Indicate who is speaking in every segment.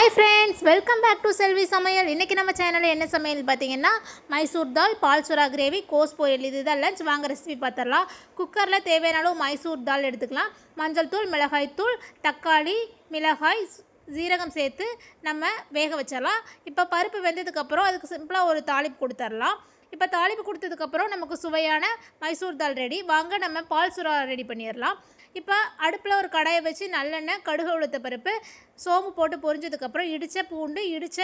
Speaker 1: hi friends welcome back to Selvi सமையல் இன்னைக்கு நம்ம சேனல்ல என்ன சமையல் பாத்தீங்கன்னா மைசூர் தால் பால் சுறா கிரேவி கோஸ் பொரியல் இதுதான் லஞ்ச் வாங்க ரெசிபி பார்த்தறலாம் குக்கர்ல தேவையான அளவு மைசூர் தால் எடுத்துக்கலாம் மஞ்சள் தூள் மிளகாய் தூள் தக்காளி மிளகாய் ஜீரகம் சேர்த்து நம்ம வேக வச்சறலாம் இப்போ பருப்பு வெந்ததுக்கு அப்புறம் அதுக்கு சிம்பிளா ஒரு தாளிப்பு கொடுத்துறலாம் இப்போ தாளிப்பு கொடுத்ததுக்கு அப்புறம் நமக்கு சுவையான மைசூர் தால் ரெடி வாங்க நம்ம பால் சுறா ரெடி பண்ணிரலாம் இப்போ அடுப்பில் ஒரு கடாயை வச்சு நல்லெண்ணெய் கடுகு உளுத்த பருப்பு சோம்பு போட்டு பொரிஞ்சதுக்கப்புறம் இடித்த பூண்டு இடித்த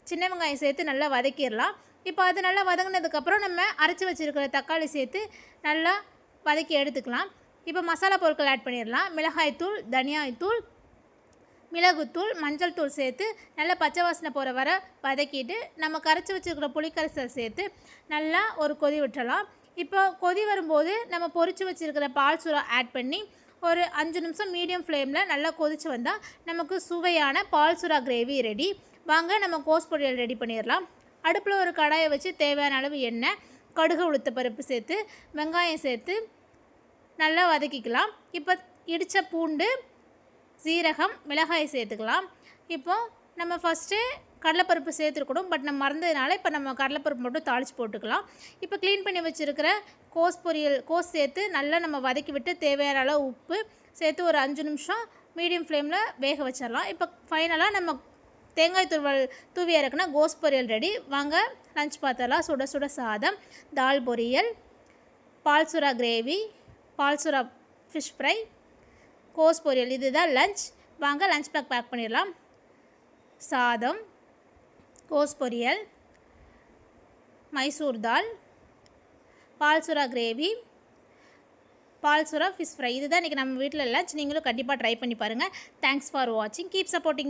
Speaker 1: சின்ன வெங்காயம் சேர்த்து நல்லா வதக்கிடலாம் இப்போ அது நல்லா வதங்கினதுக்கப்புறம் நம்ம அரைச்சி வச்சுருக்கிற தக்காளி சேர்த்து நல்லா வதக்கி எடுத்துக்கலாம் இப்போ மசாலா பொருட்கள் ஆட் பண்ணிடலாம் மிளகாய்த்தூள் தனியாய்த்தூள் மிளகுத்தூள் மஞ்சள் தூள் சேர்த்து நல்லா பச்சை வாசனை போகிற வர வதக்கிட்டு நம்ம கரைச்சி வச்சுருக்கிற புளிக்கரைசல் சேர்த்து நல்லா ஒரு கொதி விட்டுறலாம் இப்போ கொதி வரும்போது நம்ம பொரித்து வச்சுருக்கிற பால் சுறா ஆட் பண்ணி ஒரு 5 நிமிஷம் மீடியம் ஃப்ளேமில் நல்லா கொதிச்சு வந்தால் நமக்கு சுவையான பால் சுறா கிரேவி ரெடி வாங்க நம்ம கோஸ் பொரியல் ரெடி பண்ணிடலாம் அடுப்பில் ஒரு கடாயை வச்சு தேவையான அளவு எண்ணெய் கடுகு உளுத்த பருப்பு சேர்த்து வெங்காயம் சேர்த்து நல்லா வதக்கிக்கலாம் இப்போ இடித்த பூண்டு சீரகம் மிளகாய் சேர்த்துக்கலாம் இப்போ நம்ம ஃபஸ்ட்டு கடலைப்பருப்பு சேர்த்துருக்கணும் பட் நம்ம மறந்ததுனால இப்போ நம்ம கடலைப்பருப்பு மட்டும் தாளித்து போட்டுக்கலாம் இப்போ க்ளீன் பண்ணி வச்சுருக்கிற கோஸ் பொரியல் கோஸ் சேர்த்து நல்லா நம்ம வதக்கி விட்டு தேவையான அளவு உப்பு சேர்த்து ஒரு 5 நிமிஷம் மீடியம் ஃப்ளேமில் வேக வச்சிடலாம் இப்போ ஃபைனலாக நம்ம தேங்காய் துருவல் தூவி இறக்குனா கோஸ் பொரியல் ரெடி வாங்க லஞ்ச் பார்த்தலாம் சுட சுட சாதம் தால் பொரியல் பால் சுறா கிரேவி பால் சுறா ஃபிஷ் ஃப்ரை கோஸ் பொரியல் இதுதான் லஞ்ச் வாங்க லஞ்ச் பேக் பண்ணிடலாம் சாதம் கோஸ் பொரியல் மைசூர் தால் பால் சுறா கிரேவி பால் சுறா ஃபிஷ் ஃப்ரை இதுதான் இன்றைக்கி நம்ம வீட்டில் லஞ்ச் நீங்களும் கண்டிப்பாக ட்ரை பண்ணி பாருங்கள் தேங்க்ஸ் ஃபார் வாட்சிங் கீப் சப்போர்ட்டிங்